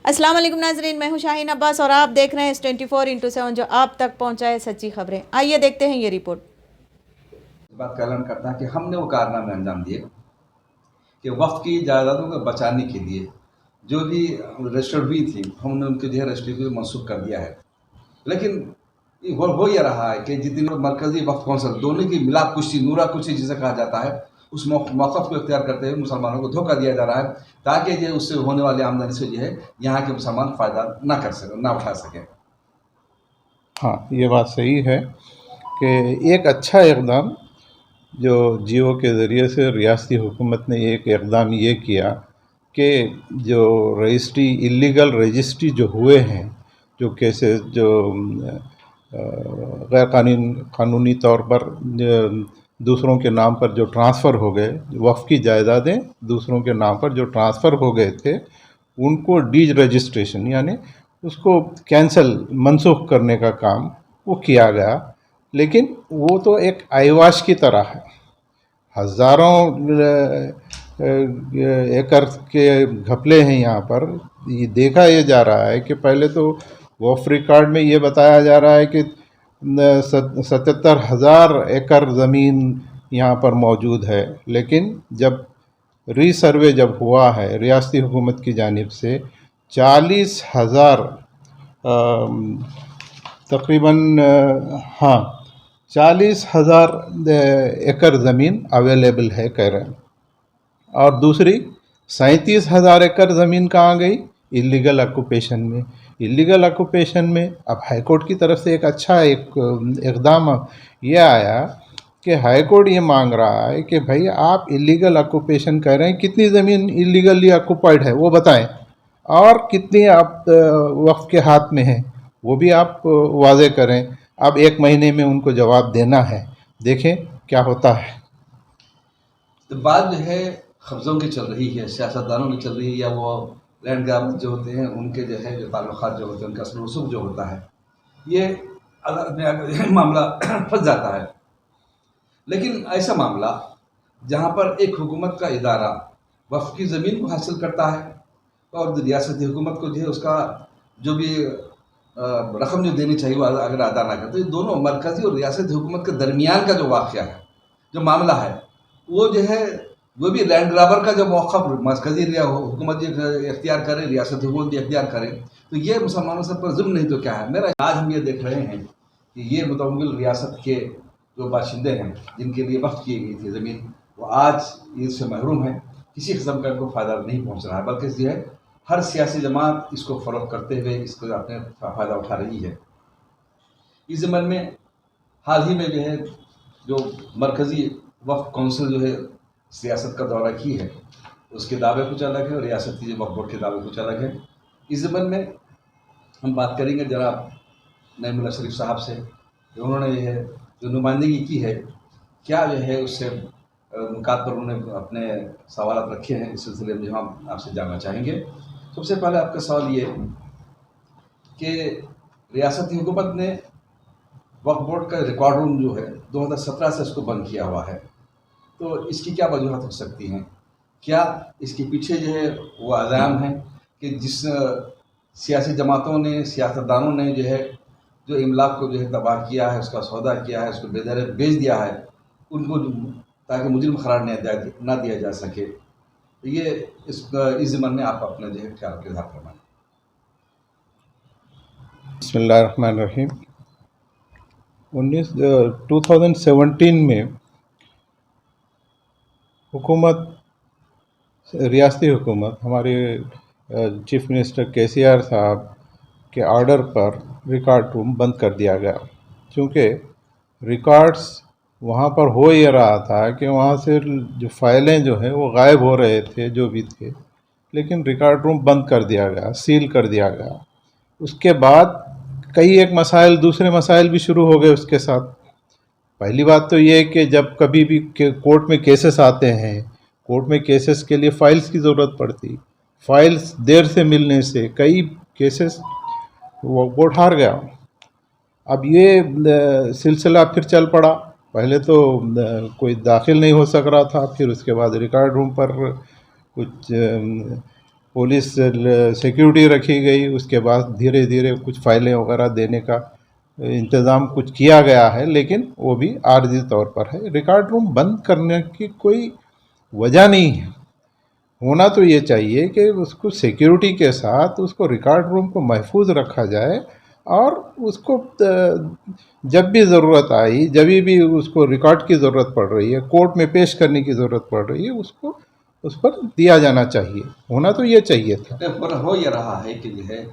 अस्सलाम वालेकुम नाजरीन, मैं हूं शाहीन अब्बास और आप देख रहे हैं 24x7 जो आप तक पहुंचाए सच्ची खबरें। आइए देखते हैं ये रिपोर्ट। इस बात का ऐलान करता है कि हमने वो कारनामे अंजाम दिए कि वक्त की जायदादों को बचाने के लिए जो भी रजिस्टर्ड हुई थी हमने उनके जो है रजिस्ट्री को मनसूख कर दिया है। लेकिन ये हो ये रहा है कि जितनी मरकजी वक्फ कौंसिल दोनों की मिलाप कुश्ती नूरा कुश्ती जिसे कहा जाता है उस मौक़िफ़ को इख्तियार करते हुए मुसलमानों को धोखा दिया जा रहा है ताकि जो उससे होने वाली आमदनी से जो है यहाँ के मुसलमान फ़ायदा ना कर सकें, ना उठा सकें। हाँ, ये बात सही है कि एक अच्छा इक़दाम जो जियो के ज़रिए से रियासती हुकूमत ने एक इक़दाम ये किया कि जो रजिस्ट्री इल्लीगल रजिस्ट्री जो हुए हैं, जो केसेस जो गैर कानूनी तौर पर दूसरों के नाम पर जो ट्रांसफ़र हो गए, वक्फ़ की जायदादें दूसरों के नाम पर जो ट्रांसफ़र हो गए थे उनको डी रजिस्ट्रेशन यानी उसको कैंसल मनसूख करने का काम वो किया गया। लेकिन वो तो एक आइवाश की तरह है। हज़ारों एकड़ के घपले हैं यहाँ पर। ये देखा ये जा रहा है कि पहले तो वक्फ रिकॉर्ड में ये बताया जा रहा है कि 77,000 एकड़ ज़मीन यहाँ पर मौजूद है, लेकिन जब रीसर्वे जब हुआ है रियासती हुकूमत की जानिब से 40,000 तकरीबन 40,000 एकड़ ज़मीन अवेलेबल है कह रहे हैं। और दूसरी 37,000 एकड़ ज़मीन कहाँ गई? इलीगल ऑक्यूपेशन में। इलीगल ऑक्यूपेशन में अब हाई कोर्ट की तरफ से एक अच्छा इक़दाम ये आया कि हाई कोर्ट ये मांग रहा है कि भाई आप इलीगल ऑक्यूपेशन कह रहे हैं, कितनी ज़मीन इलीगली ऑक्यूपाइड है वो बताएं, और कितनी आप वक्फ के हाथ में है वो भी आप वाज़े करें। अब 1 महीने में उनको जवाब देना है, देखें क्या होता है। तो बात जो है कब्ज़ों की चल रही है, सियासतदानों की चल रही है, या वो लैंड ग्राब जो होते हैं उनके जो है जो ताल्लुकात जो होते हैं उनका असल रसूख जो होता है, ये अदालत में आकर मामला फंस जाता है। लेकिन ऐसा मामला जहाँ पर एक हुकूमत का इदारा वक्फ की ज़मीन को हासिल करता है और रियासती हुकूमत को जो है उसका जो भी रकम जो देनी चाहिए वो अगर अदा ना करते, तो दोनों मरकज़ी और रियासती हुकूमत के दरमियान का जो वाक़या है, जो मामला है, वो जो है वो भी लैंड ग्राबर का जो मौक़िफ़ मरकज़ी हुकूमत जो इख्तियार करे, रियासती हुकूमत भी इख्तियार करे, तो ये मुसलमानों सब पर जुल्म नहीं तो क्या है। मेरा आज हम ये देख रहे हैं कि ये मुतमविल रियासत के जो बाशिंदे हैं जिनके लिए वक्फ की गई थी ज़मीन, वो आज इससे महरूम हैं, किसी किस्म का इनको फ़ायदा नहीं पहुँच रहा है, बल्कि जो है हर सियासी जमात इसको फ़रोग़ करते हुए इसको अपने फ़ायदा उठा रही है। इस ज़मन में हाल ही में जो है जो मरकज़ी वक्फ कौंसिल जो है सियासत का दौरा की है, उसके दावे कुछ अलग है और रियासती वक्फ बोर्ड के दावे कुछ अलग है। इस ज़मन में हम बात करेंगे जनाब नईमुल्लाह शरीफ साहब से, उन्होंने जो है जो नुमाइंदगी की है, क्या जो है उससे नुकात पर उन्होंने अपने सवाल रखे हैं, इस सिलसिले में हम आपसे जानना चाहेंगे। सबसे पहले आपका सवाल ये कि रियासती हुकूमत ने वक्फ बोर्ड का रिकॉर्ड रूम जो है 2017 से इसको बंद किया हुआ है, तो इसकी क्या वजूहत हो सकती हैं? क्या इसके पीछे जो है वो अज़ाम है कि जिस सियासी जमातों ने, सियासतदानों ने जो है जो इमलाक को जो है तबाह किया है, उसका सौदा किया है, उसको बेदर बेच दिया है, उनको ताकि मुजरिम करार ना दिया जा सके। तो ये इस ज़मन में आप अपना जो है ख्याल के इज़हार फरमाएं। बिस्मिल्लाहिर्रहमानिर्रहीम। 2017 में हुकूमत, रियासती हुकूमत, हमारे चीफ मिनिस्टर KCR साहब के ऑर्डर पर रिकॉर्ड रूम बंद कर दिया गया, क्योंकि रिकॉर्ड्स वहाँ पर हो ये रहा था कि वहाँ से जो फाइलें जो हैं वो गायब हो रहे थे जो भी थे, लेकिन रिकॉर्ड रूम बंद कर दिया गया, सील कर दिया गया। उसके बाद कई एक मसाइल, दूसरे मसाइल भी शुरू हो गए उसके साथ। पहली बात तो ये है कि जब कभी भी कोर्ट में केसेस आते हैं, कोर्ट में केसेस के लिए फ़ाइल्स की ज़रूरत पड़ती, फ़ाइल्स देर से मिलने से कई केसेस वो कोर्ट हार गया। अब ये सिलसिला फिर चल पड़ा। पहले तो कोई दाखिल नहीं हो सक रहा था, फिर उसके बाद रिकॉर्ड रूम पर कुछ पुलिस सिक्योरिटी रखी गई, उसके बाद धीरे धीरे कुछ फाइलें वगैरह देने का इंतज़ाम कुछ किया गया है, लेकिन वो भी आर्जी तौर पर है। रिकॉर्ड रूम बंद करने की कोई वजह नहीं है। होना तो ये चाहिए कि उसको सिक्योरिटी के साथ उसको रिकॉर्ड रूम को महफूज रखा जाए, और उसको जब भी ज़रूरत आई, जब भी उसको रिकॉर्ड की ज़रूरत पड़ रही है, कोर्ट में पेश करने की ज़रूरत पड़ रही है, उसको उस पर दिया जाना चाहिए। होना तो ये चाहिए था। पर हो ये रहा है कि जो है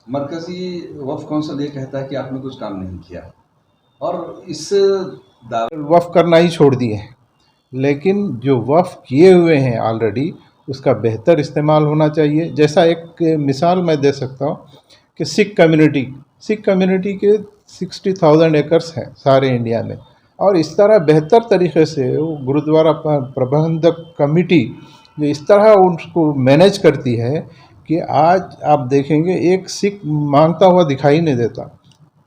मरकज़ी वफ़ कौंसिल ये कहता है कि आपने कुछ काम नहीं किया, और इस दावे वफ़ करना ही छोड़ दिए हैं, लेकिन जो वफ़ किए हुए हैं ऑलरेडी, उसका बेहतर इस्तेमाल होना चाहिए। जैसा एक मिसाल मैं दे सकता हूँ कि सिख कम्युनिटी के 60,000 एकर्स हैं सारे इंडिया में, और इस तरह बेहतर तरीके से वो गुरुद्वारा प्रबंधक कमेटी जो इस तरह उसको मैनेज करती है कि आज आप देखेंगे एक सिख मांगता हुआ दिखाई नहीं देता,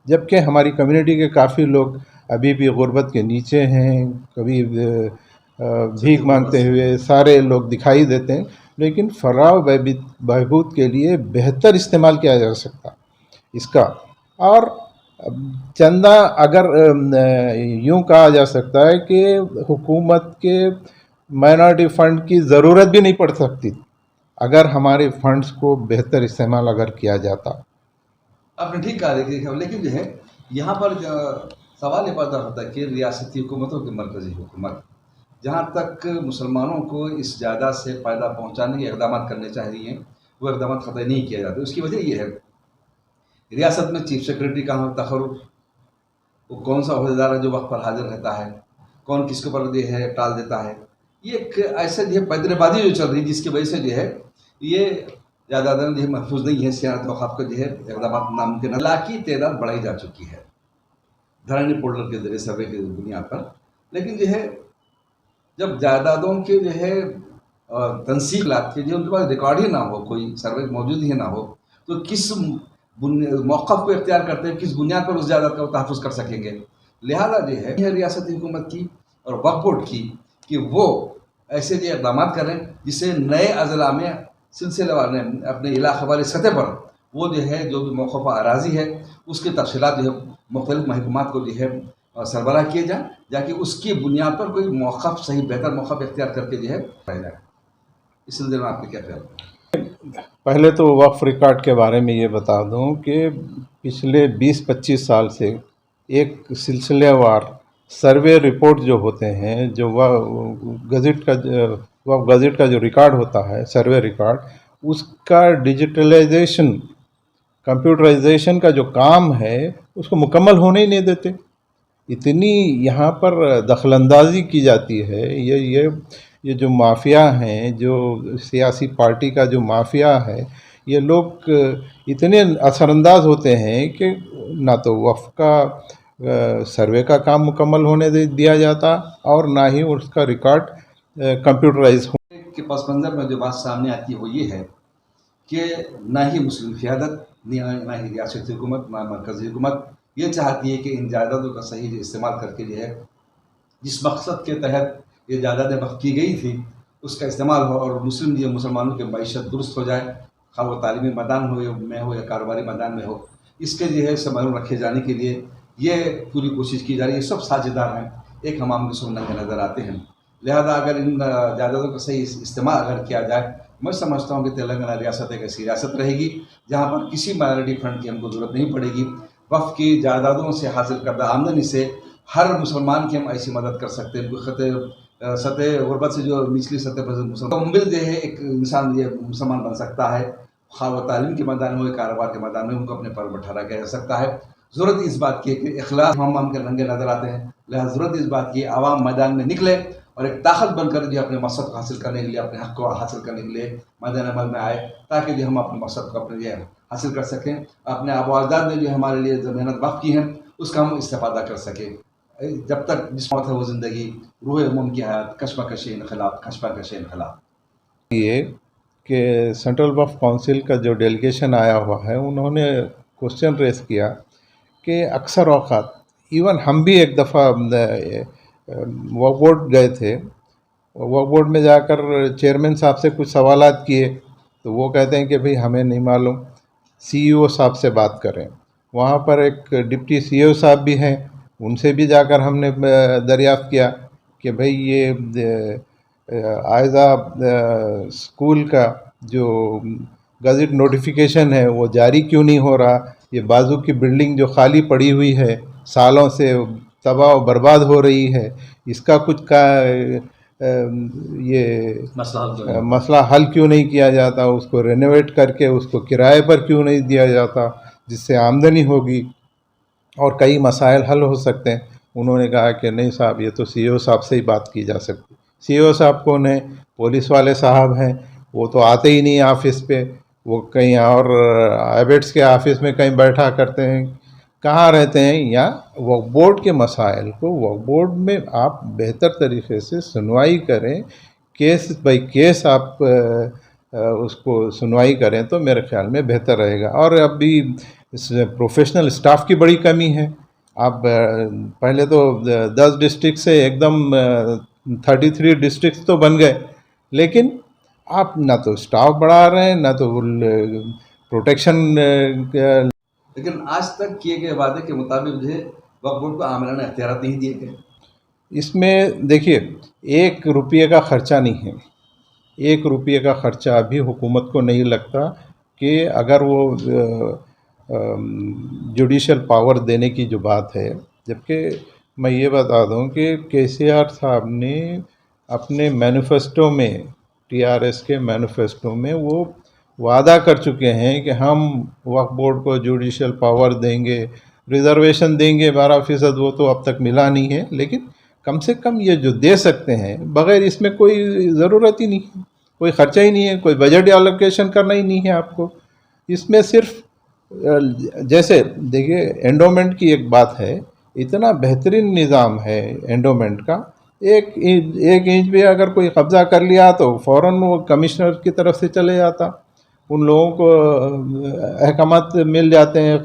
जबकि हमारी कम्युनिटी के काफ़ी लोग अभी भी गुर्बत के नीचे हैं, कभी भीख मांगते हुए सारे लोग दिखाई देते हैं। लेकिन फलाह बहबूद के लिए बेहतर इस्तेमाल किया जा सकता इसका। और चंदा अगर यूं कहा जा सकता है कि हुकूमत के माइनॉरिटी फ़ंड की ज़रूरत भी नहीं पड़ सकती अगर हमारे फंड्स को बेहतर इस्तेमाल अगर किया जाता। आपने ठीक कहा, लेकिन जो है यहाँ पर सवाल ये पैदा होता है कि रियासती हुकूमतों की मरकज़ी हुकूमत जहाँ तक मुसलमानों को इस जायदाद से फ़ायदा पहुँचाने के इक़दाम करने चाहिए, वो इक़दाम ख़त्म नहीं किया जाता। उसकी वजह ये है, रियासत में चीफ सेक्रेटरी का तखर्रुज, वो कौन सा अहदेदार है जो वक्त पर हाजिर रहता है, कौन किसके ऊपर जो है टाल देता है, ये एक ऐसे जो है पैदरेबाजी जो चल रही है, जिसकी वजह से जो है ये जायदादें जो है महफूज नहीं है, सियासत वक़ाफ़ का जो है इक़दाम नामुमकिन। लाखी तादाद बढ़ाई जा चुकी है धरानी पोर्टल के जरिए सर्वे की बुनियाद पर। लेकिन जो है जब जायदादों के जो है तनसीब लाती है, जो उनके पास रिकॉर्ड ही ना हो, कोई सर्वे मौजूद ही ना हो, तो किस मौक़िफ़ को इख्तियार करते हैं, किस बुनियाद पर उस जायदाद का तहफ़्फ़ुज़ कर सकेंगे। लिहाजा जो है रियासती हुकूमत की और वक्फ़ बोर्ड की कि वो ऐसे जो इक़दाम करें जिससे नए अज़ला में सिलसिलेवार ने अपने इलाक़े वाली सतह पर वो जो है जो भी मौक़िफ़ अराज़ी है उसकी तफ़सीलात जो है मुख्तलिफ़ महकमात को जो है सरबराह किए जाए, जाकि उसकी बुनियाद पर कोई मौक़िफ़ सही बेहतर मौक़िफ़ इख्तियार करके जो है पाया जाए। इस सिलसिले में आपके क्या ख्याल है? पहले तो वक्फ रिकॉर्ड के बारे में ये बता दूं कि पिछले 20-25 साल से एक सिलसिलेवार सर्वे रिपोर्ट जो होते हैं, जो गज़ट का जो रिकॉर्ड होता है, सर्वे रिकॉर्ड, उसका डिजिटलाइजेशन, कंप्यूटराइजेशन का जो काम है उसको मुकम्मल होने ही नहीं देते। इतनी यहाँ पर दखलंदाजी की जाती है। ये जो माफिया हैं, जो सियासी पार्टी का जो माफिया है, ये लोग इतने असरअंदाज होते हैं कि ना तो वक्फ का सर्वे का काम मुकम्मल होने दिया जाता और ना ही उसका रिकॉर्ड कंप्यूटराइज हो। के पस मंज़र में जो बात सामने आती है वो ये है कि ना ही मुस्लिम क़यादत, ना ही रियासती हुकूमत, ना मरकज़ी हुकूमत ये चाहती है कि इन जायदादों का सही इस्तेमाल करके जो है जिस मकसद के तहत ये जायदादें वक़्फ़ की गई थी उसका इस्तेमाल हो और मुसलमानों की मईशत दुरुस्त हो जाए, खा वो तालीमी मैदान में हो या कारोबारी मैदान में हो, इसके जो है समरूम रखे जाने के लिए ये पूरी कोशिश की जा रही है। सब साझेदार हैं, एक हमाम के सुनने के नज़र आते हैं। लिहाजा अगर इन जायदादों का सही इस्तेमाल अगर किया जाए, मैं समझता हूँ कि तेलंगाना रियासत एक ऐसी रियासत रहेगी जहाँ पर किसी माइनॉरिटी फंड की हमको ज़रूरत नहीं पड़ेगी। वफ़ की जायदादों से हासिल करदा आमदनी से हर मुसलमान की हम ऐसी मदद कर सकते हैं। सतह गुरबत से जो निचली सतह पर मुकम्मल जो है एक इंसान ये मुसलमान बन सकता है, खा वो तालीम के मैदान में हो, कारोबार के मैदान में उनको अपने पर बैठा किया जा सकता है। ज़रूरत इस बात की है कि इखलास हम के रंगे नज़र आते हैं। लिहाजा ज़रूरत इस बात की आवाम मैदान में निकले और एक ताकत बनकर जो अपने मकसद को हासिल करने के लिए, अपने हक़ को हासिल करने के लिए मैदान अमल में आए, ताकि जो हम अपने मकसद को अपने लिए हासिल कर सकें, अपने आबा अजदाद ने जो हमारे लिए जो मेहनत वक़्फ़ की है उसका हम इस्तेफ़ादा कर सकें। जब तक जिस मौत है वो ज़िंदगी, रूह मुम की हयात, कशमकश इनक़लाब। ये कि सेंट्रल वक्फ काउंसिल का जो डेलीगेशन आया हुआ है, उन्होंने क्वेश्चन रेस किया कि अक्सर औक़ात इवन हम भी एक दफ़ा वक्फ बोर्ड गए थे, वक्फ बोर्ड में जाकर चेयरमैन साहब से कुछ सवालात किए تو وہ کہتے ہیں کہ بھئی ہمیں نہیں معلوم، سی ای او صاحب سے بات کریں. وہاں پر ایک ڈپٹی سی ای او صاحب بھی ہیں، ان سے بھی جا کر ہم نے دریافت کیا کہ بھئی یہ آئزہ اسکول کا جو گزٹ نوٹیفیکیشن ہے وہ جاری کیوں نہیں ہو رہا، یہ بازو کی بلڈنگ جو خالی پڑی ہوئی ہے سالوں سے تباہ و برباد ہو رہی ہے، اس کا کچھ یہ مسئلہ حل کیوں نہیں کیا جاتا، اس کو رینوویٹ کر کے اس کو کرائے پر کیوں نہیں دیا جاتا جس سے آمدنی ہوگی اور کئی مسائل حل ہو سکتے ہیں. انہوں نے کہا کہ نہیں صاحب، یہ تو سی ای او صاحب سے ہی بات کی جا سکتی. سی ای او صاحب کون ہیں؟ پولیس والے صاحب ہیں، وہ تو آتے ہی نہیں آفس پہ، وہ کہیں اور ایبٹس کے آفس میں کہیں بیٹھا کرتے ہیں. کہاں رہتے ہیں؟ یا وقف بورڈ کے مسائل کو وقف بورڈ میں آپ بہتر طریقے سے سنوائی کریں، کیس بائی کیس آپ اس کو سنوائی کریں تو میرے خیال میں بہتر رہے گا. اور اب بھی پروفیشنل اسٹاف کی بڑی کمی ہے. آپ پہلے تو 10 ڈسٹرکٹ سے ایک دم 33 ڈسٹرکٹ تو بن گئے، لیکن آپ نہ تو اسٹاف بڑھا رہے ہیں نہ تو پروٹیکشن. لیکن آج تک کیے گئے وعدے کے مطابق جو ہے وقف بورڈ کو عاملانہ اختیارات نہیں دیے گئے. اس میں دیکھیے 1 روپیے کا خرچہ نہیں ہے، 1 روپیے کا خرچہ ابھی حکومت کو نہیں لگتا کہ اگر وہ جوڈیشل پاور دینے کی جو بات ہے. جبکہ میں یہ بتا دوں کہ کے سی آر صاحب نے اپنے مینیفیسٹو میں، ٹی آر ایس کے مینیفیسٹو میں وہ وعدہ کر چکے ہیں کہ ہم وقف بورڈ کو جوڈیشل پاور دیں گے، ریزرویشن دیں گے 12%. وہ تو اب تک ملا نہیں ہے، لیکن کم سے کم یہ جو دے سکتے ہیں بغیر اس میں کوئی ضرورت ہی نہیں ہے، کوئی خرچہ ہی نہیں ہے، کوئی بجٹ الوکیشن کرنا ہی نہیں ہے آپ کو. اس میں صرف جیسے دیکھیے انڈومنٹ کی ایک بات ہے، اتنا بہترین نظام ہے انڈومنٹ کا. ایک انچ بھی اگر کوئی قبضہ کر لیا تو فوراً وہ کمشنر کی طرف سے چلے جاتا، ان لوگوں کو احکامات مل جاتے ہیں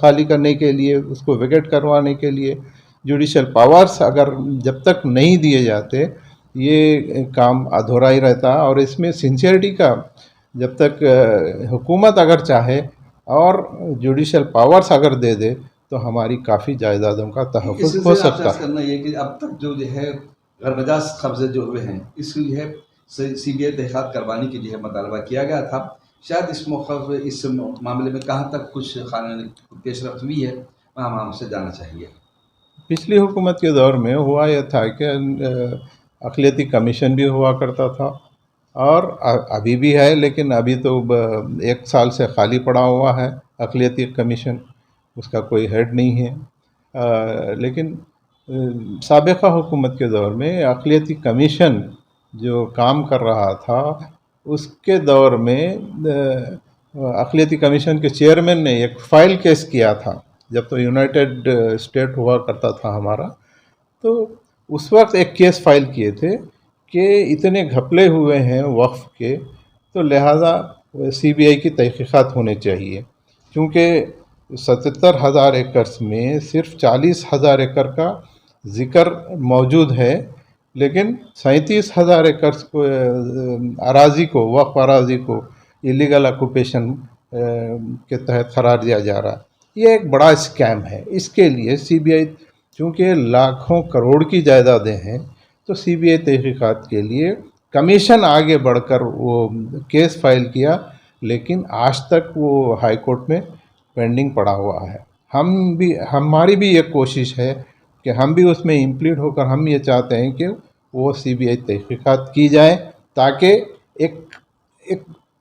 خالی کرنے کے لیے، اس کو ویکیٹ کروانے کے لیے. جوڈیشل پاورز اگر جب تک نہیں دیے جاتے یہ کام ادھورا ہی رہتا. اور اس میں سنسیئرٹی کا جب تک حکومت اگر چاہے اور جوڈیشل پاورز اگر دے دے تو ہماری کافی جائیدادوں کا تحفظ ہو سکتا ہے. کرنا یہ کہ اب تک جو ہے غیر مجاز قبضے جو ہوئے ہیں اس کی جو ہے سی بی آئی تحقیقات کروانے کے لیے مطالبہ کیا گیا تھا. شاید اس موقع پہ اس معاملے میں کہاں تک کچھ قانونی پیش رفت ہوئی ہے ہم آپ سے جاننا چاہیے. پچھلی حکومت کے دور میں ہوا یہ تھا کہ اقلیتی کمیشن بھی ہوا کرتا تھا، اور ابھی بھی ہے، لیکن ابھی تو 1 سال سے خالی پڑا ہوا ہے اقلیتی کمیشن، اس کا کوئی ہیڈ نہیں ہے. لیکن سابقہ حکومت کے دور میں اقلیتی کمیشن جو کام کر رہا تھا اس کے دور میں اقلیتی کمیشن کے چیئرمین نے ایک فائل کیس کیا تھا. جب تو یونائٹڈ اسٹیٹ ہوا کرتا تھا ہمارا، تو اس وقت ایک کیس فائل کیے تھے کہ اتنے گھپلے ہوئے ہیں وقف کے، تو لہٰذا سی بی آئی کی تحقیقات ہونے چاہیے. کیونکہ 77,000 ایکڑس میں صرف 40,000 ایکڑ کا ذکر موجود ہے، لیکن 37,000 ایکڑس کو اراضی کو، وقف اراضی کو ایلیگل آکوپیشن کے تحت قرار دیا جا رہا ہے. یہ ایک بڑا اسکیم ہے. اس کے لیے سی بی آئی، چونکہ لاکھوں کروڑ کی جائیدادیں ہیں، تو سی بی آئی تحقیقات کے لیے کمیشن آگے بڑھ کر وہ کیس فائل کیا، لیکن آج تک وہ ہائی کورٹ میں پینڈنگ پڑا ہوا ہے. ہماری بھی ایک کوشش ہے کہ ہم بھی اس میں امپلیڈ ہو کر ہم یہ چاہتے ہیں کہ وہ سی بی آئی تحقیقات کی جائے، تاکہ ایک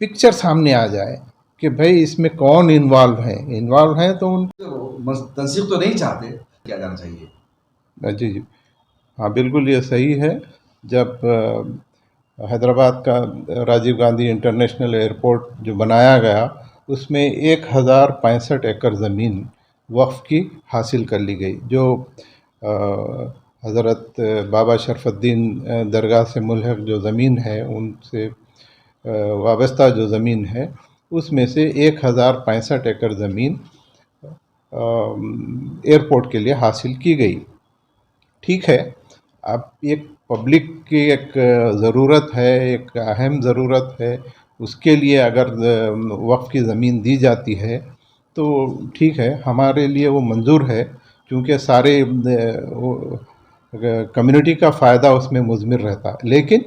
پکچر سامنے آ جائے کہ بھئی اس میں کون انوالو ہیں تو ان تنسیق تو نہیں چاہتے، کیا جانا چاہیے. جی ہاں بالکل یہ صحیح ہے. جب حیدرآباد کا راجیو گاندھی انٹرنیشنل ایئرپورٹ جو بنایا گیا، اس میں 1,065 ایکڑ زمین وقف کی حاصل کر لی گئی، جو حضرت بابا شرف الدین درگاہ سے ملحق جو زمین ہے، ان سے وابستہ جو زمین ہے، اس میں سے 1,065 ایکڑ زمین ایئرپورٹ کے لیے حاصل کی گئی. ٹھیک ہے، اب ایک پبلک کی ایک ضرورت ہے، ایک اہم ضرورت ہے، اس کے لیے اگر وقف کی زمین دی جاتی ہے تو ٹھیک ہے، ہمارے لیے وہ منظور ہے، کیونکہ سارے کمیونٹی کا فائدہ اس میں مضمر رہتا ہے. لیکن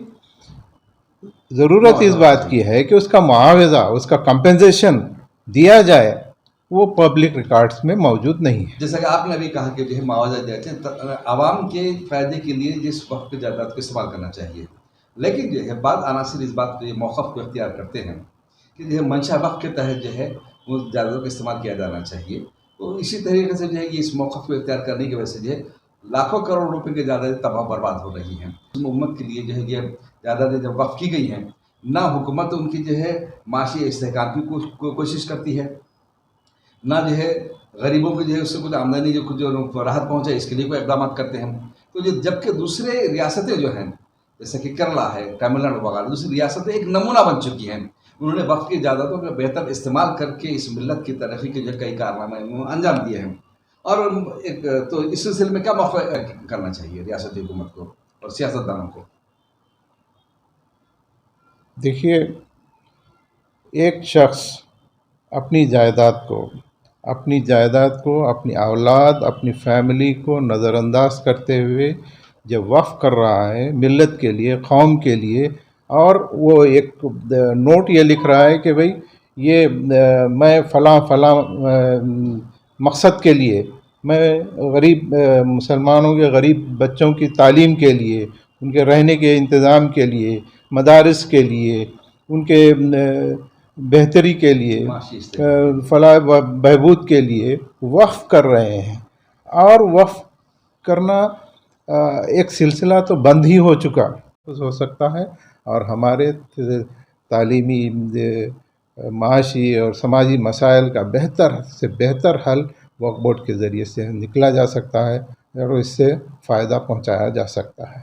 ضرورت اس بات کی ہے کہ اس کا معاوضہ، اس کا کمپنسیشن دیا جائے، وہ پبلک ریکارڈز میں موجود نہیں ہے. جیسا کہ آپ نے ابھی کہا کہ جو ہے معاوضہ دیتے ہیں عوام کے فائدے کے لیے جس وقت کی جائیداد کا استعمال کرنا چاہیے، لیکن جو ہے بعض عناصر اس بات کو موقف کو اختیار کرتے ہیں کہ جو ہے منشا وقف کے تحت جو ہے وہ جائیداد کا استعمال کیا جانا چاہیے. تو اسی طریقے سے جو ہے کہ اس موقف کو اختیار کرنے کی وجہ سے جو ہے لاکھوں کروڑ روپے کی جائیدادیں تباہ برباد ہو رہی ہیں. امت کے لیے جو ہے یہ جائیدادیں جب وقف کی گئی ہیں، نہ حکومت ان کی جو ہے معاشی استحکام کی کوشش کرتی ہے، نہ جو ہے غریبوں کو جو ہے اس سے کچھ آمدنی جو راحت پہنچے اس کے لیے کوئی اقدامات کرتے ہیں. تو جبکہ دوسرے ریاستیں جو ہیں جیسے کہ کیرلا ہے، تمل ناڈو وغیرہ دوسری ریاستیں ایک نمونہ بن چکی ہیں. انہوں نے وقف کی جائیدادوں کا بہتر استعمال کر کے اس ملت کی ترقی کے جو کئی کارنامے انجام دیے ہیں. اور تو اس سلسلے میں کیا موقع کرنا چاہیے ریاستی حکومت کو اور سیاستدانوں کو؟ دیکھیے، ایک شخص اپنی جائیداد کو اپنی اولاد، اپنی فیملی کو نظر انداز کرتے ہوئے جب وقف کر رہا ہے ملت کے لیے، قوم کے لیے، اور وہ ایک نوٹ یہ لکھ رہا ہے کہ بھئی یہ میں فلاں مقصد کے لیے، میں غریب مسلمانوں کے غریب بچوں کی تعلیم کے لیے، ان کے رہنے کے انتظام کے لیے، مدارس کے لیے، ان کے بہتری کے لیے، فلاح بہبود کے لیے وقف کر رہے ہیں. اور وقف کرنا ایک سلسلہ تو بند ہی ہو چکا ہو سکتا ہے، اور ہمارے تعلیمی، معاشی اور سماجی مسائل کا بہتر سے بہتر حل وقف بورڈ کے ذریعے سے نکلا جا سکتا ہے اور اس سے فائدہ پہنچایا جا سکتا ہے.